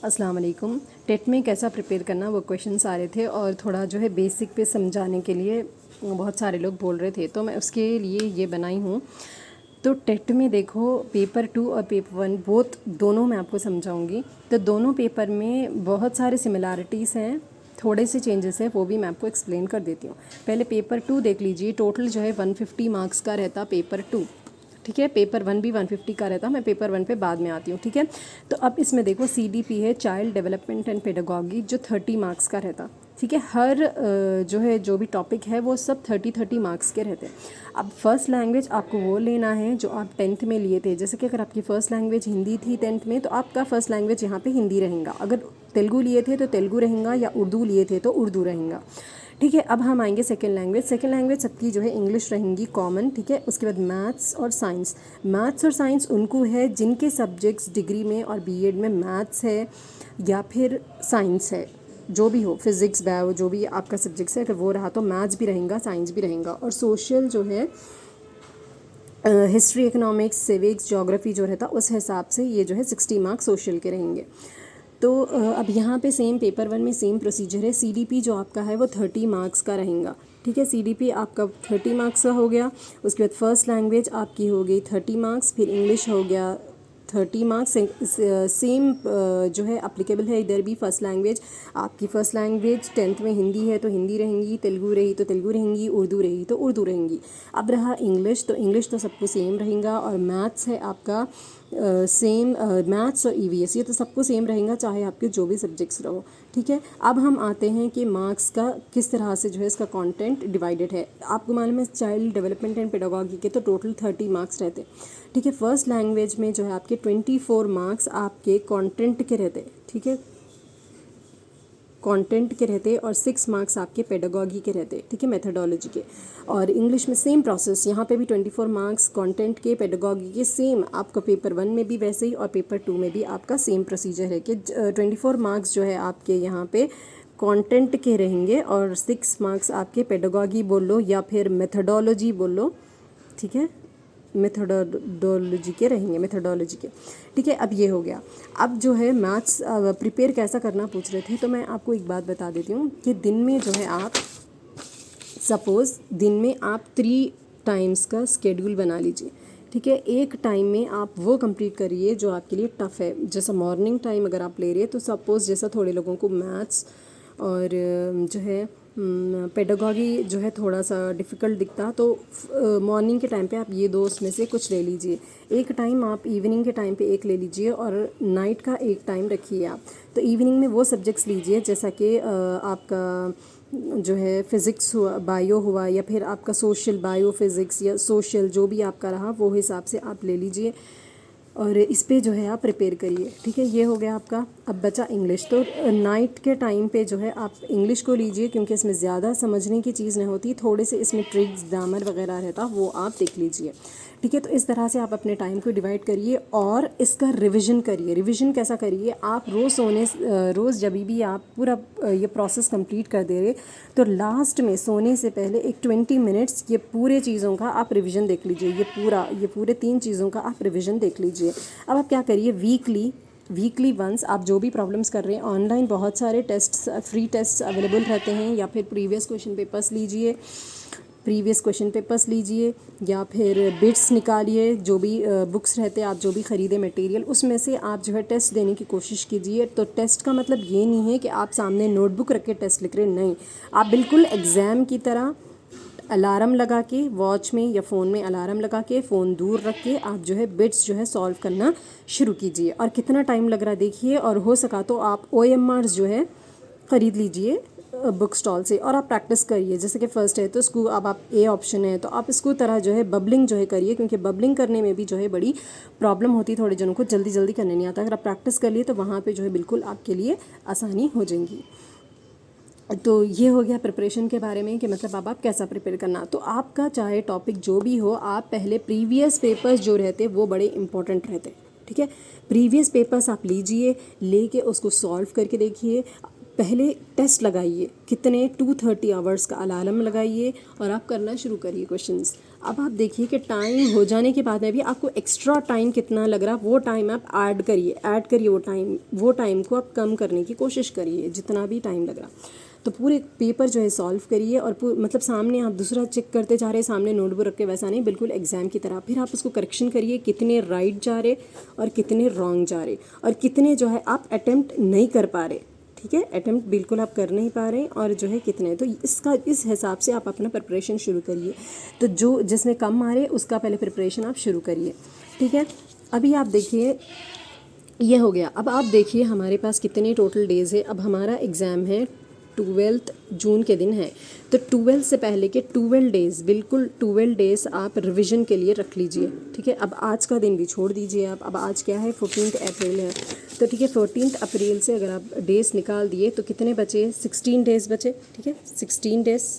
अस्सलाम वालेकुम। टेट में कैसा प्रिपेयर करना वो क्वेश्चंस आ रहे थे और थोड़ा जो है बेसिक पे समझाने के लिए बहुत सारे लोग बोल रहे थे, तो मैं उसके लिए ये बनाई हूँ। तो टेट में देखो, पेपर 2 और पेपर 1 बोथ दोनों मैं आपको समझाऊंगी। तो दोनों पेपर में बहुत सारे सिमिलैरिटीज़ हैं, थोड़े से चेंजेस हैं, वो भी मैं आपको एक्सप्लेन कर देती हूँ। पहले पेपर 2 देख लीजिए। टोटल जो है 150 मार्क्स का रहता पेपर 2, ठीक है। पेपर 1 भी 150 का रहता, मैं पेपर 1 पे बाद में आती हूँ, ठीक है। तो अब इसमें देखो CDP है, चाइल्ड डेवलपमेंट एंड पेडागॉगी, जो 30 मार्क्स का रहता, ठीक है। हर जो है जो भी टॉपिक है वो सब 30 मार्क्स के रहते हैं। अब फर्स्ट लैंग्वेज आपको वो लेना है जो आप 10th में लिए थे। जैसे कि अगर आपकी फ़र्स्ट लैंग्वेज हिंदी थी 10th में, तो आपका फ़र्स्ट लैंग्वेज यहाँ पे हिंदी रहेगा। अगर तेलुगु लिए थे तो तेलुगु रहेगा, या उर्दू लिए थे तो उर्दू रहेगा, ठीक है। अब हम आएंगे सेकेंड लैंग्वेज। सेकेंड लैंग्वेज सबकी जो है इंग्लिश रहेंगी कॉमन, ठीक है। उसके बाद मैथ्स और साइंस। मैथ्स और साइंस उनको है जिनके सब्जेक्ट्स डिग्री में और बीएड में मैथ्स है या फिर साइंस है, जो भी हो, फिज़िक्स बायो जो भी आपका सब्जेक्ट्स है, अगर वो रहा तो मैथ्स भी रहेगा, साइंस भी रहेगा। और सोशल जो है हिस्ट्री, इकोनॉमिक्स, सिविक्स, ज्योग्राफी जो रहता, उस हिसाब से ये जो है 60 मार्क्स सोशल के रहेंगे। तो अब यहाँ पे सेम पेपर 1 में सेम प्रोसीजर है। CDP जो आपका है वो 30 मार्क्स का रहेगा, ठीक है। CDP आपका 30 मार्क्स का हो गया। उसके बाद फर्स्ट लैंग्वेज आपकी हो गई 30 मार्क्स, फिर इंग्लिश हो गया 30 मार्क्स। सेम जो है अप्लीकेबल है इधर भी। फर्स्ट लैंग्वेज आपकी फ़र्स्ट लैंग्वेज 10th में हिंदी है तो हिंदी रहेंगी, तेलुगु रही तो तेलुगु रहेंगी, उर्दू रही तो उर्दू रहेंगी। अब रहा इंग्लिश, तो इंग्लिश तो सबको सेम रहेगा। और मैथ्स है आपका सेम, मैथ्स और EVS ये तो सबको सेम रहेगा, चाहे आपके जो भी सब्जेक्ट्स रहो, ठीक है। अब हम आते हैं कि मार्क्स का किस तरह से जो है इसका कंटेंट डिवाइडेड है। आपको मालूम है चाइल्ड डेवलपमेंट एंड पेडागॉगी के तो टोटल 30 मार्क्स रहते, ठीक है। फर्स्ट लैंग्वेज में जो है आपके 24 मार्क्स आपके कंटेंट के रहते, ठीक है, कंटेंट के रहते, और 6 मार्क्स आपके पेडागॉगी के रहते, ठीक है, मेथडोलॉजी के। और इंग्लिश में सेम प्रोसेस, यहाँ पे भी 24 मार्क्स कंटेंट के, पेडागॉगी के, सेम आपका पेपर 1 में भी वैसे ही और पेपर 2 में भी आपका सेम प्रोसीजर है कि 24 मार्क्स जो है आपके यहाँ पे कंटेंट के रहेंगे और 6 मार्क्स आपके पेडागॉगी बोल लो या फिर मेथडोलॉजी बोल लो, ठीक है, मेथडोलॉजी के रहेंगे, मेथडोलॉजी के, ठीक है। अब ये हो गया। अब जो है मैथ्स प्रिपेयर कैसा करना पूछ रहे थे, तो मैं आपको एक बात बता देती हूँ कि दिन में जो है आप सपोज़ दिन में आप 3 टाइम्स का स्केड्यूल बना लीजिए, ठीक है। एक टाइम में आप वो कंप्लीट करिए जो आपके लिए टफ़ है। जैसा मॉर्निंग टाइम अगर आप ले रहे हैं तो सपोज़ जैसा थोड़े लोगों को मैथ्स और जो है पेडागॉगी जो है थोड़ा सा डिफ़िकल्ट दिखता, तो मॉर्निंग के टाइम पे आप ये दो उसमें से कुछ ले लीजिए। एक टाइम आप इवनिंग के टाइम पे एक ले लीजिए और नाइट का एक टाइम रखिए आप। तो इवनिंग में वो सब्जेक्ट्स लीजिए जैसा कि आपका जो है फ़िज़िक्स हुआ, बायो हुआ, या फिर आपका सोशल, बायो फिज़िक्स या सोशल जो भी आपका रहा वो हिसाब से आप ले लीजिए और इस पे जो है आप प्रिपेयर करिए, ठीक है। ये हो गया आपका। अब बचा इंग्लिश, तो नाइट के टाइम पे जो है आप इंग्लिश को लीजिए क्योंकि इसमें ज़्यादा समझने की चीज़ नहीं होती, थोड़े से इसमें ट्रिक्स, ग्रामर वगैरह रहता, वो आप देख लीजिए, ठीक है। तो इस तरह से आप अपने टाइम को डिवाइड करिए और इसका रिवीजन करिए। रिवीजन कैसा करिए, आप रोज़ जब भी आप पूरा ये प्रोसेस कंप्लीट कर दे रहे तो लास्ट में सोने से पहले एक 20 मिनट्स ये पूरे चीज़ों का आप रिवीजन देख लीजिए। ये पूरे 3 चीज़ों का आप रिवीजन देख लीजिए। अब आप क्या करिए, वीकली वंस आप जो भी प्रॉब्लम्स कर रहे हैं, ऑनलाइन बहुत सारे टेस्ट्स, फ्री टेस्ट्स अवेलेबल रहते हैं, या फिर प्रीवियस क्वेश्चन पेपर्स लीजिए या फिर बिट्स निकालिए, जो भी बुक्स रहते हैं आप जो भी ख़रीदे मटेरियल, उसमें से आप जो है टेस्ट देने की कोशिश कीजिए। तो टेस्ट का मतलब ये नहीं है कि आप सामने नोटबुक रख के टेस्ट लिख रहे, नहीं, आप बिल्कुल एग्ज़ाम की तरह अलार्म लगा के, वॉच में या फ़ोन में अलार्म लगा के, फ़ोन दूर रख के आप जो है बिट्स जो है सॉल्व करना शुरू कीजिए। और कितना टाइम लग रहा देखिए, और हो सका तो आप OMRs जो है ख़रीद लीजिए बुक स्टॉल से और आप प्रैक्टिस करिए। जैसे कि फ़र्स्ट है तो इसको, अब आप A ऑप्शन है तो आप इसको तरह जो है बबलिंग जो है करिए, क्योंकि बबलिंग करने में भी जो है बड़ी प्रॉब्लम होती है, थोड़े जनों को जल्दी करने नहीं आता। अगर आप प्रैक्टिस कर लिए तो वहाँ पे जो है बिल्कुल आपके लिए आसानी हो जाएगी। तो ये हो गया प्रिपरेशन के बारे में कि मतलब अब आप कैसा प्रिपेयर करना। तो आपका चाहे टॉपिक जो भी हो, आप पहले प्रीवियस पेपर्स जो रहते वो बड़े इंपॉर्टेंट रहते, ठीक है। प्रीवियस पेपर्स आप लीजिए, लेके उसको सॉल्व करके देखिए। पहले टेस्ट लगाइए, कितने 230 आवर्स का अलार्म लगाइए और आप करना शुरू करिए क्वेश्चंस। अब आप देखिए कि टाइम हो जाने के बाद में भी आपको एक्स्ट्रा टाइम कितना लग रहा, वो टाइम आप ऐड करिए वो टाइम को आप कम करने की कोशिश करिए जितना भी टाइम लग रहा। तो पूरे पेपर जो है सॉल्व करिए और मतलब सामने आप दूसरा चेक करते जा रहे, सामने नोटबुक रख के, वैसा नहीं, बिल्कुल एग्जाम की तरह। फिर आप उसको करेक्शन करिए, कितने राइट जा रहे और कितने रॉन्ग जा रहे और कितने जो है आप अटेम्प्ट नहीं कर पा रहे। ठीक है, अटेम्प्ट बिल्कुल आप कर नहीं पा रहे और जो है कितने, तो इसका इस हिसाब से आप अपना प्रिपरेशन शुरू करिए। तो जो जिसमें कम मारे उसका पहले प्रिपरेशन आप शुरू करिए। ठीक है, अभी आप देखिए ये हो गया। अब आप देखिए हमारे पास कितने टोटल डेज़ है। अब हमारा एग्ज़ाम है 12 जून के दिन है, तो 12 से पहले के 12 डेज़, बिल्कुल 12 डेज़ आप रिवीजन के लिए रख लीजिए। ठीक है, अब आज का दिन भी छोड़ दीजिए आप। अब आज क्या है, 14 अप्रैल है, तो ठीक है 14 अप्रैल से अगर आप डेज़ निकाल दिए तो कितने बचे, 16 डेज़ बचे। ठीक है, 16 डेज़।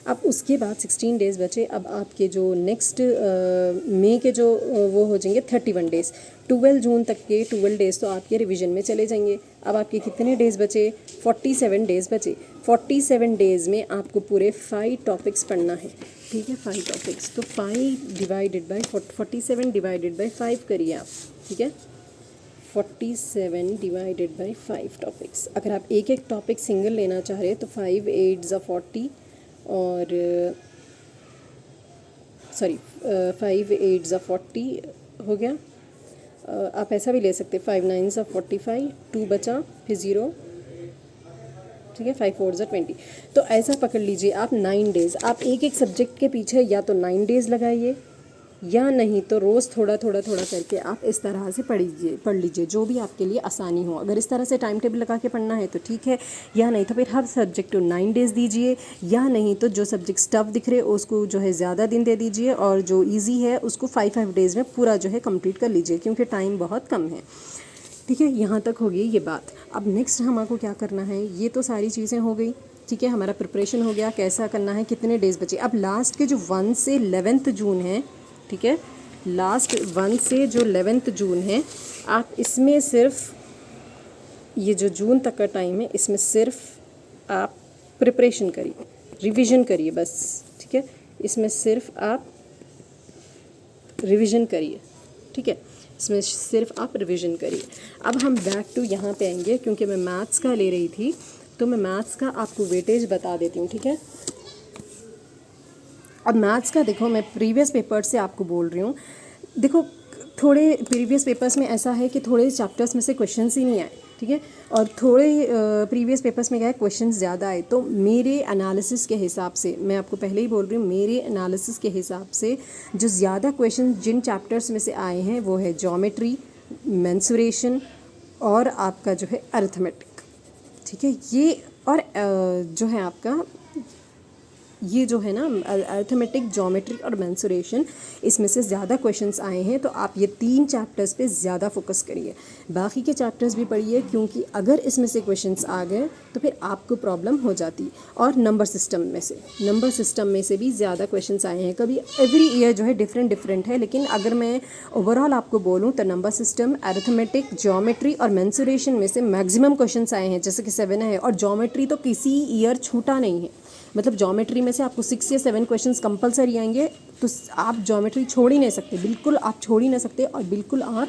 अब उसके बाद 16 डेज़ बचे। अब आपके जो नेक्स्ट मई के जो वो हो जाएंगे 31 डेज़। 12 जून तक के 12 डेज़ तो आपके रिवीजन में चले जाएंगे। अब आपके कितने डेज़ बचे, 47 डेज़ बचे। 47 डेज़ में आपको पूरे 5 टॉपिक्स पढ़ना है। ठीक है, 5 टॉपिक्स, तो 5 डिवाइडेड बाई 47 डिवाइडेड बाई 5 करिए आप। ठीक है, 47 डिवाइडेड बाई 5 टॉपिक्स। अगर आप एक एक टॉपिक सिंगल लेना चाह रहे हैं तो 5 8 ज़ा 40 और 5 8 ज़ा 40 हो गया। आप ऐसा भी ले सकते, 5 9 ज़ा 45, 2 बचा, फिर 0। ठीक है, 5 4 ज़ा 20। तो ऐसा पकड़ लीजिए आप 9 डेज़। आप एक एक सब्जेक्ट के पीछे या तो 9 डेज़ लगाइए, या नहीं तो रोज़ थोड़ा थोड़ा करके आप इस तरह से पढ़ लीजिए, जो भी आपके लिए आसानी हो। अगर इस तरह से टाइम टेबल लगा के पढ़ना है तो ठीक है, या नहीं तो फिर हर सब्जेक्ट को 9 डेज़ दीजिए, या नहीं तो जो सब्जेक्ट टफ दिख रहे उसको जो है ज़्यादा दिन दे दीजिए, और जो ईजी है उसको 5 डेज़ में पूरा जो है कंप्लीट कर लीजिए, क्योंकि टाइम बहुत कम है। ठीक है, यहाँ तक हो गई ये बात। अब नेक्स्ट हमको क्या करना है, ये तो सारी चीज़ें हो गई। ठीक है, हमारा प्रिपरेशन हो गया, कैसा करना है, कितने डेज़ बचे। अब लास्ट के जो 1 से 11 जून है, ठीक है, लास्ट 1 से जो 11 जून है, आप इसमें सिर्फ ये जो जून तक का टाइम है इसमें सिर्फ आप प्रिपरेशन करिए, रिवीजन करिए बस। ठीक है, इसमें सिर्फ आप रिवीजन करिए। ठीक है, इसमें सिर्फ आप रिवीजन करिए। अब हम बैक टू यहाँ पे आएंगे, क्योंकि मैं मैथ्स का ले रही थी तो मैं मैथ्स का आपको वेटेज बता देती हूँ। ठीक है, अब मैथ्स का देखो, मैं प्रीवियस पेपर से आपको बोल रही हूँ। देखो थोड़े प्रीवियस पेपर्स में ऐसा है कि थोड़े चैप्टर्स में से क्वेश्चंस ही नहीं आए। ठीक है, और थोड़े प्रीवियस पेपर्स में क्या है, क्वेश्चंस ज़्यादा आए। तो मेरे एनालिसिस के हिसाब से, मैं आपको पहले ही बोल रही हूँ, मेरे एनालिसिस के हिसाब से जो ज़्यादा क्वेश्चन जिन चैप्टर्स में से आए हैं वो है ज्योमेट्री, मेंसुरेशन और आपका जो है अरिथमेटिक। ठीक है, ये और जो है आपका ये जो है ना अरिथमेटिक, ज्योमेट्री और मेंसुरेशन, इसमें से ज़्यादा क्वेश्चंस आए हैं। तो आप ये 3 चैप्टर्स पे ज़्यादा फोकस करिए, बाकी के चैप्टर्स भी पढ़िए, क्योंकि अगर इसमें से क्वेश्चंस आ गए तो फिर आपको प्रॉब्लम हो जाती। और नंबर सिस्टम में से भी ज़्यादा क्वेश्चंस आए हैं। कभी एवरी ईयर जो है डिफरेंट है, लेकिन अगर मैं ओवरऑल आपको बोलूँ तो नंबर सिस्टम, अरिथमेटिक, ज्योमेट्री और मेंसुरेशन में से मैक्सिमम क्वेश्चंस आए हैं, जैसे कि 7 है। और ज्योमेट्री तो किसी ईयर छूटा नहीं है, मतलब ज्योमेट्री में से आपको 6 या 7 क्वेश्चंस कंपलसरी आएंगे, तो आप ज्योमेट्री छोड़ ही नहीं सकते, बिल्कुल आप छोड़ ही नहीं सकते। और बिल्कुल आप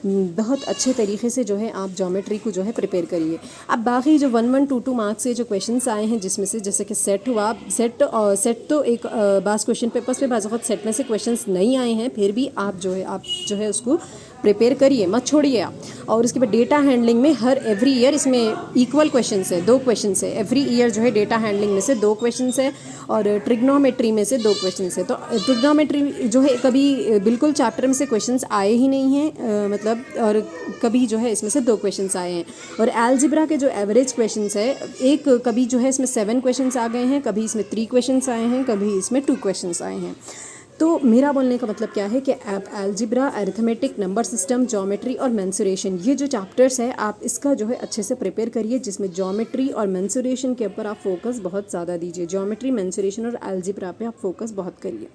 बहुत अच्छे तरीके से जो है आप ज्योमेट्री को जो है प्रिपेयर करिए। अब बाकी जो 1 1 2 2 मार्क्स से जो क्वेश्चंस आए हैं, जिसमें से जैसे कि सेट हुआ, सेट तो एक बास क्वेश्चन पेपर्स पे बाज़ वक़्त सेट में से क्वेश्चंस नहीं आए हैं, फिर भी आप जो है उसको प्रिपेयर करिए, मत छोड़िए आप। और उसके बाद डेटा हैंडलिंग में एवरी ईयर इसमें इक्वल क्वेश्चंस है, 2 क्वेश्चंस है एवरी ईयर जो है। डेटा हैंडलिंग में से 2 क्वेश्चंस है और ट्रिग्नोमेट्री में से 2 क्वेश्चंस है। तो ट्रिग्नोमेट्री जो है कभी बिल्कुल चैप्टर में से क्वेश्चंस आए ही नहीं हैं, मतलब, और कभी जो है इसमें से 2 क्वेश्चंस आए हैं। और अलजेब्रा के जो एवरेज क्वेश्चंस है, एक कभी जो है इसमें 7 क्वेश्चंस आ गए हैं, कभी इसमें 3 क्वेश्चंस आए हैं, कभी इसमें 2 क्वेश्चंस आए हैं। तो मेरा बोलने का मतलब क्या है कि आप algebra, arithmetic, number system, geometry और मेंसुरेशन, ये जो चैप्टर्स है आप इसका जो है अच्छे से प्रिपेयर करिए, जिसमें ज्योमेट्री और मेंसुरेशन के ऊपर आप फोकस बहुत ज़्यादा दीजिए। ज्योमेट्री, मेंसुरेशन और अलजेब्रा पे आप फोकस बहुत करिए,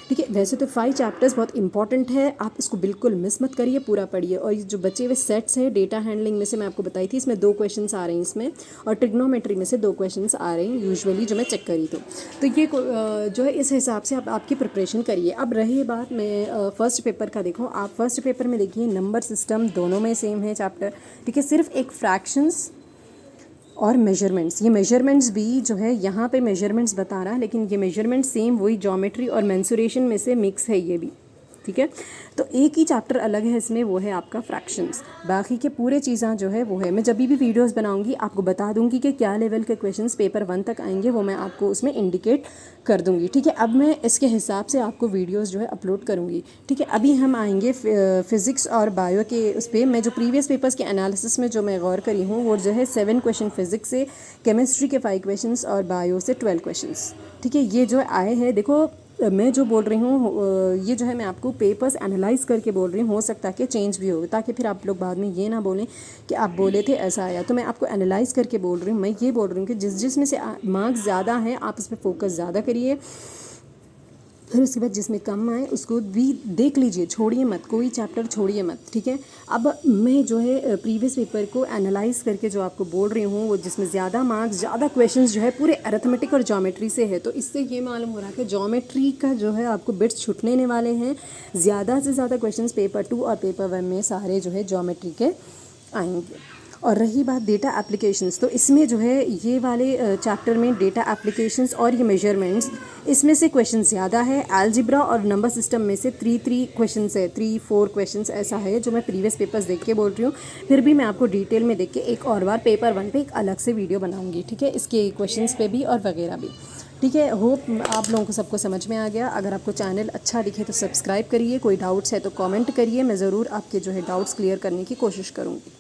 ठीक है। वैसे तो 5 चैप्टर्स बहुत इंपॉर्टेंट है, आप इसको बिल्कुल मिस मत करिए, पूरा पढ़िए। और ये जो बचे हुए सेट्स है डेटा हैंडलिंग में से मैं आपको बताई थी, इसमें 2 क्वेश्चंस आ रहे हैं इसमें, और ट्रिग्नोमेट्री में से 2 क्वेश्चंस आ रहे हैं यूजुअली, जो मैं चेक करी तो ये जो है इस हिसाब से आप आपकी प्रिपरेशन करिए। अब रही बात मैं फर्स्ट पेपर का, देखो आप फर्स्ट पेपर में देखिए नंबर सिस्टम दोनों में सेम है चैप्टर, ठीक है। सिर्फ एक फ्रैक्शंस और मेजरमेंट्स, ये मेजरमेंट्स भी जो है यहाँ पे मेजरमेंट्स बता रहा है, लेकिन ये मेजरमेंट सेम वही ज्योमेट्री और मेंसुरेशन में से मिक्स है ये भी, ठीक है। तो एक ही चैप्टर अलग है इसमें, वो है आपका फ्रैक्शंस। बाकी के पूरे चीज़ें जो है वो है, मैं जब भी वीडियोस बनाऊंगी आपको बता दूंगी कि क्या लेवल के क्वेश्चंस पेपर 1 तक आएंगे, वो मैं आपको उसमें इंडिकेट कर दूंगी, ठीक है। अब मैं इसके हिसाब से आपको वीडियोस जो है अपलोड करूंगी, ठीक है। अभी हम आएंगे फिज़िक्स और बायो के उस पर। मैं जो प्रीवियस पेपर्स के एनालिसिस में जो मैं गौर करी हूँ वो जो है 7 क्वेश्चन फिज़िक्स से, केमिस्ट्री के 5 क्वेश्चन और बायो से 12 क्वेश्चन, ठीक है। ये जो आए हैं, देखो मैं जो बोल रही हूँ ये जो है मैं आपको पेपर्स एनालाइज करके बोल रही हूँ, हो सकता है कि चेंज भी हो, ताकि फिर आप लोग बाद में ये ना बोलें कि आप बोले थे ऐसा आया। तो मैं आपको एनालाइज करके बोल रही हूँ, मैं ये बोल रही हूँ कि जिस में से मार्क्स ज़्यादा हैं आप इस पर फोकस ज़्यादा करिए, फिर उसके बाद जिसमें कम आए उसको भी देख लीजिए, छोड़िए मत, कोई चैप्टर छोड़िए मत, ठीक है। अब मैं जो है प्रीवियस पेपर को एनालाइज करके जो आपको बोल रही हूँ, वो जिसमें ज़्यादा मार्क्स, ज़्यादा क्वेश्चंस जो है पूरे अरिथमेटिक और ज्योमेट्री से है, तो इससे ये मालूम हो रहा है कि ज्योमेट्री का जो है आपको बिट्स छुटने वाले हैं। ज़्यादा से ज़्यादा क्वेश्चंस पेपर 2 और पेपर 1 में सारे जो है ज्योमेट्री के आएंगे। और रही बात डेटा एप्लीकेशंस, तो इसमें जो है ये वाले चैप्टर में डेटा एप्लीकेशंस और ये मेजरमेंट्स, इसमें से क्वेश्चन ज़्यादा है। अलजेब्रा और नंबर सिस्टम में से 3 क्वेश्चंस है, 3-4 क्वेश्चंस ऐसा है, जो मैं प्रीवियस पेपर्स देख के बोल रही हूँ। फिर भी मैं आपको डिटेल में देख के एक और बार पेपर 1 पे एक अलग से वीडियो बनाऊँगी, ठीक है, इसके क्वेश्चंस पे भी और वगैरह भी, ठीक है। होप आप लोगों को सबको समझ में आ गया। अगर आपको चैनल अच्छा दिखे तो सब्सक्राइब करिए, कोई डाउट्स है तो कमेंट करिए, मैं ज़रूर आपके जो है डाउट्स क्लियर करने की कोशिश करूँगी।